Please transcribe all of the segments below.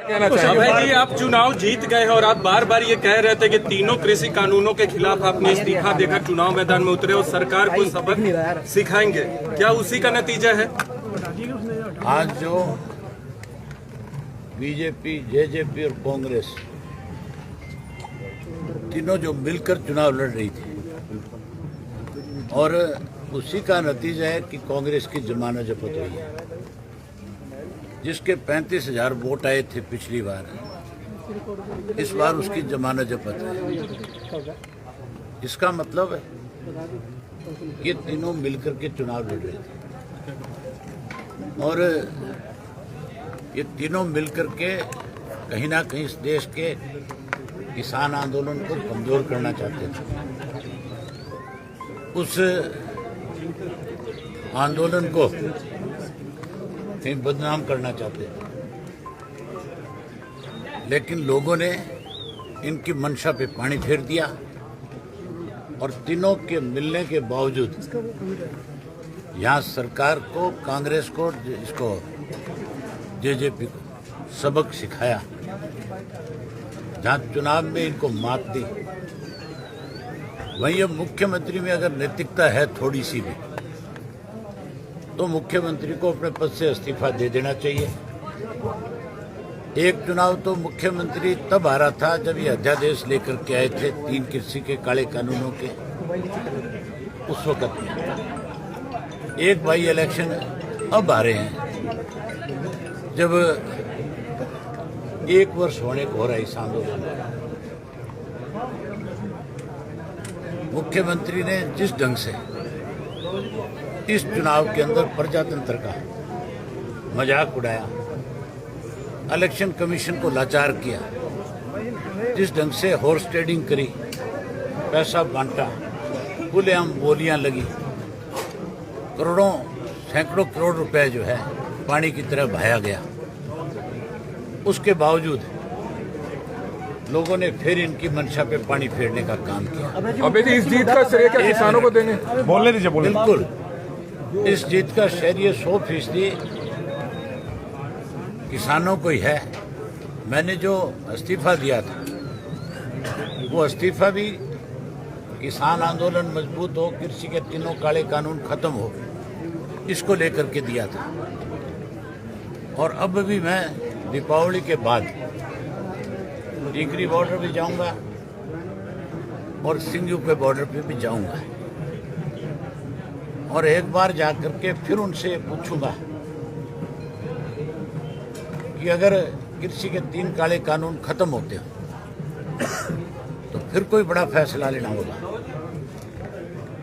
अभय जी, आप चुनाव जीत गए हैं और आप बार बार ये कह रहे थे कि तीनों कृषि कानूनों के खिलाफ आपने इस्तीफा देकर चुनाव मैदान में उतरे और सरकार को सबक सिखाएंगे, क्या उसी का नतीजा है? आज जो बीजेपी, जेजेपी और कांग्रेस तीनों जो मिलकर चुनाव लड़ रही थी और उसी का नतीजा है कि कांग्रेस की जमानत जब्त हुई है, जिसके 35,000 वोट आए थे पिछली बार, इस बार उसकी जमानत जब्त है। इसका मतलब है ये तीनों मिलकर के चुनाव लड़ रहे थे और ये तीनों मिलकर के कहीं ना कहीं इस देश के किसान आंदोलन को कमजोर करना चाहते थे। उस आंदोलन को कहीं बदनाम करना चाहते थे, लेकिन लोगों ने इनकी मंशा पे पानी फेर दिया और तीनों के मिलने के बावजूद यहाँ सरकार को, कांग्रेस को, इसको जेजेपी को सबक सिखाया। जहाँ चुनाव में इनको मात दी, वहीं अब मुख्यमंत्री में अगर नैतिकता है थोड़ी सी भी, तो मुख्यमंत्री को अपने पद से इस्तीफा दे देना चाहिए। एक चुनाव तो मुख्यमंत्री तब हारा था जब ये अध्यादेश लेकर के आए थे 3 कृषि के काले कानूनों के, उस वक्त में एक बाई इलेक्शन अब आ रहे हैं जब 1 वर्ष होने को हो रहा है इस आंदोलन में। मुख्यमंत्री ने जिस ढंग से इस चुनाव के अंदर प्रजातंत्र का मजाक उड़ाया, इलेक्शन कमीशन को लाचार किया, जिस ढंग से हॉर्स ट्रेडिंग करी, पैसा बांटा, खुलेआम बोलियां लगी, करोड़ों सैकड़ों करोड़ रुपए जो है पानी की तरह बहाया गया, उसके बावजूद लोगों ने फिर इनकी मंशा पे पानी फेरने का काम किया। अबे जी, इस जीत का श्रेय क्या किसानों को देंगे? बोलने दीजिए। बिल्कुल, इस जीत का श्रेय 100% किसानों को ही है। मैंने जो इस्तीफा दिया था, वो इस्तीफा भी किसान आंदोलन मजबूत हो, कृषि के तीनों काले कानून खत्म हो, इसको लेकर के दिया था। और अब भी मैं दीपावली के बाद टिकरी बॉर्डर भी जाऊंगा और सिंगू के बॉर्डर पे भी जाऊंगा और एक बार जाकर के फिर उनसे पूछूंगा कि अगर कृषि के 3 काले कानून खत्म होते हो तो फिर कोई बड़ा फैसला लेना होगा,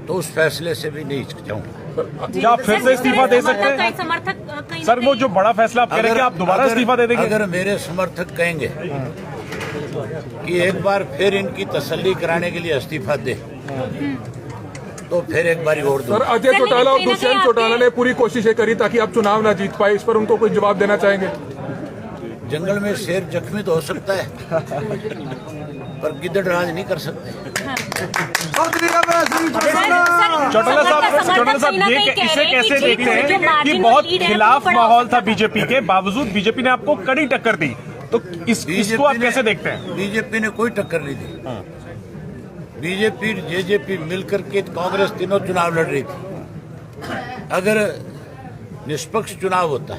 तो उस फैसले से भी नहीं हिचकिचाऊंगा। क्या आप फिर से इस्तीफा दे सकते हैं? सर, वो जो बड़ा फैसला आप करेंगे, आप दोबारा इस्तीफा दे देंगे? अगर मेरे समर्थक कहेंगे कि एक बार फिर इनकी तसल्ली कराने के लिए इस्तीफा दे, तो फिर एक बार और दो। सर, अजय चौटाला और दुष्यंत चौटाला ने पूरी कोशिशें करी ताकि आप चुनाव ना जीत पाए, इस पर उनको कोई जवाब देना चाहेंगे? जंगल में शेर जख्मी तो हो सकता है, पर गिद्दड़ राज नहीं कर सकते। चौटाला साहब, ये इसे कैसे देखते हैं कि बहुत खिलाफ माहौल था बीजेपी के बावजूद बीजेपी ने आपको कड़ी टक्कर दी, तो इसको आप कैसे देखते हैं? बीजेपी ने कोई टक्कर नहीं दी। बीजेपी, जेजेपी मिलकर के कांग्रेस तीनों चुनाव लड़ रही थी। अगर निष्पक्ष चुनाव होता,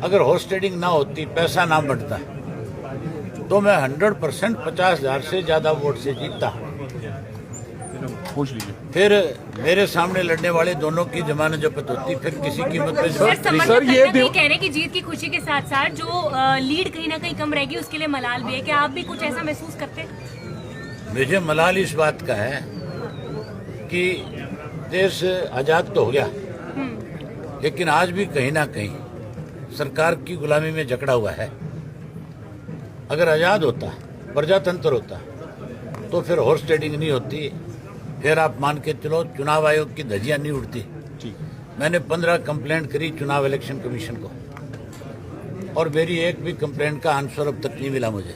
अगर हॉर्स ट्रेडिंग ना होती, पैसा ना बढ़ता, तो मैं 100% 50,000 से ज्यादा वोट से जीतता। पूछ लीजिए। फिर मेरे सामने लड़ने वाले दोनों की जमानत जब्त होती, फिर किसी कीमत पे। सर, ये कह रहे हैं कि जीत की खुशी के साथ साथ जो लीड कहीं ना कहीं कम रहेगी, उसके लिए मलाल भी है। क्या आप भी कुछ ऐसा महसूस करते हैं? मुझे मलाल इस बात का है कि देश आजाद तो हो गया, लेकिन आज भी कहीं ना कहीं सरकार की गुलामी में जकड़ा हुआ है। अगर आजाद होता, प्रजातंत्र होता, तो फिर हॉर्स ट्रेडिंग नहीं होती, फिर आप मान के चलो चुनाव आयोग की धज्जियां नहीं उड़ती। मैंने 15 कंप्लेंट करी चुनाव इलेक्शन कमीशन को, और मेरी एक भी कंप्लेंट का आंसर अब तक नहीं मिला मुझे।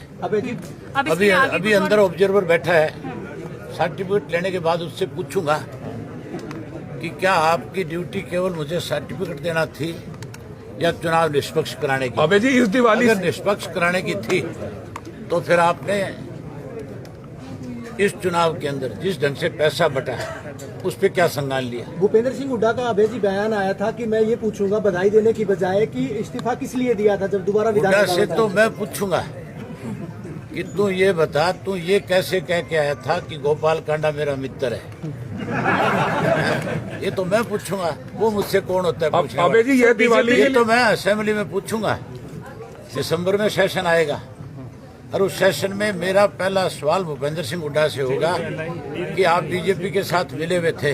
अभी अंदर ऑब्जर्वर बैठा है, सर्टिफिकेट लेने के बाद उससे पूछूंगा कि क्या आपकी ड्यूटी केवल मुझे सर्टिफिकेट देना थी या चुनाव निष्पक्ष कराने की? अबे जी इस दिवाली अगर निष्पक्ष कराने की थी तो फिर आपने इस चुनाव के अंदर जिस ढंग से पैसा बटा उस पे क्या संज्ञान लिया? भूपेंद्र सिंह हुड्डा का अभय जी बयान आया था कि मैं ये पूछूंगा बधाई देने की बजाय कि इस्तीफा किस लिए दिया था जब दोबारा हुड्डा विधानसभा से में तो मैं पूछूंगा कि तू ये बता, तू ये कैसे कह के आया था कि गोपाल कांडा मेरा मित्र है? ये तो मैं पूछूंगा, वो मुझसे कौन होता है पूछने अबे जी ये दिवाली ये तो मैं असेंबली में पूछूंगा। दिसंबर में सेशन आएगा और उस सेशन में मेरा पहला सवाल भूपेंद्र सिंह हुड्डा से होगा कि आप बीजेपी के साथ मिले हुए थे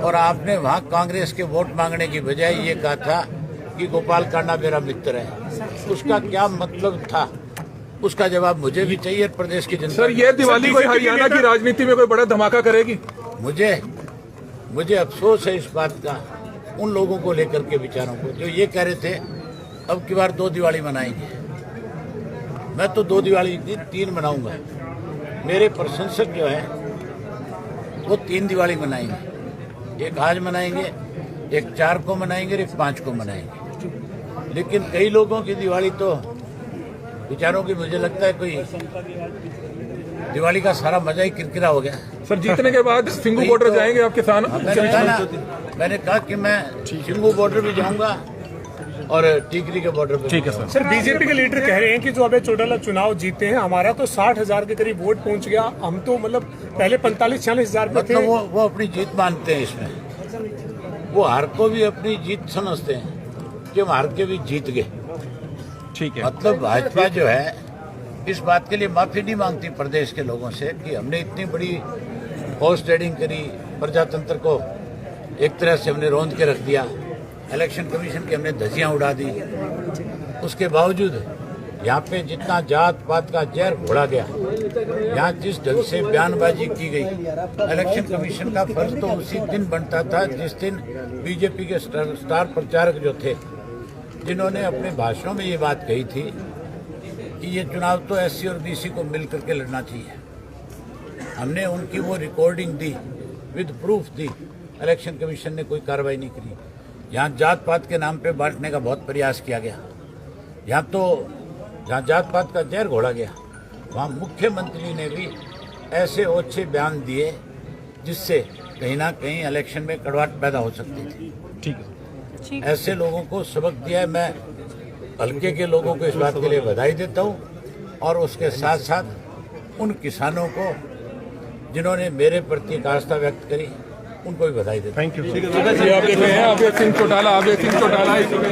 और आपने वहां कांग्रेस के वोट मांगने की बजाय ये कहा था कि गोपाल कांडा मेरा मित्र है। उसका क्या मतलब था? उसका जवाब मुझे भी चाहिए, प्रदेश की जनता। सर ये दिवाली कोई हरियाणा की राजनीति में कोई बड़ा धमाका करेगी? मुझे अफसोस है इस बात का, उन लोगों को लेकर के विचारों को जो ये कह रहे थे अब की बार 2 दिवाली मनाएंगे। मैं तो 2 दिवाली नहीं 3 मनाऊंगा। मेरे प्रशंसक जो है वो 3 दिवाली मनाएंगे, एक आज मनाएंगे, एक 4 को मनाएंगे, एक 5 को मनाएंगे। लेकिन कई लोगों की दिवाली तो विचारों की मुझे लगता है कोई दिवाली का सारा मजा ही किरकिरा हो गया। सर जीतने के बाद सिंगू बॉर्डर जाएंगे आप किसान? मैंने कहा कि मैं सिंगू बॉर्डर भी जाऊंगा और टीकरी के बॉर्डर पे। ठीक है सर। सर बीजेपी के लीडर कह रहे हैं कि जो अभय चौटाला चुनाव जीते हैं, हमारा तो 60,000 के करीब वोट पहुंच गया। हम तो मतलब पहले 45-46,000 पे थे। मतलब वो अपनी जीत मानते हैं इसमें। वो हार को भी अपनी जीत समझते हैं कि हम हार के भी जीत गए। ठीक है। मतलब भाजपा जो है इस बात के लिए माफी नहीं मांगती प्रदेश के लोगों से कि हमने इतनी बड़ी हॉर्स ट्रेडिंग करी, प्रजातंत्र को एक तरह से हमने रौंद के रख दिया, इलेक्शन कमीशन की हमने धज्जियां उड़ा दी। उसके बावजूद यहाँ पे जितना जात पात का जहर घोड़ा गया, यहाँ जिस ढंग से बयानबाजी की गई, इलेक्शन कमीशन का फर्ज तो उसी दिन बनता था जिस दिन बीजेपी के स्टार प्रचारक जो थे, जिन्होंने अपने भाषणों में ये बात कही थी कि ये चुनाव तो एससी और बीसी को मिल करके लड़ना चाहिए। हमने उनकी वो recording the, with proof the. Election commission ने कोई कार्रवाई नहीं करी। यहाँ जात पात के नाम पे बांटने का बहुत प्रयास किया गया। यहाँ तो जहाँ जात पात का जहर घोड़ा गया, वहाँ मुख्यमंत्री ने भी ऐसे ओछे बयान दिए जिससे कहीं ना कहीं इलेक्शन में कड़वाहट पैदा हो सकती थी। ठीक है। ऐसे लोगों को सबक दिया है। मैं हल्के के लोगों को इस बात के लिए बधाई देता हूँ और उसके साथ साथ उन किसानों को जिन्होंने मेरे प्रति एक आस्था व्यक्त करी, उनको भी बधाई देता हूँ। Thank you. आप देख रहे हैं अभय सिंह चौटाला इसमें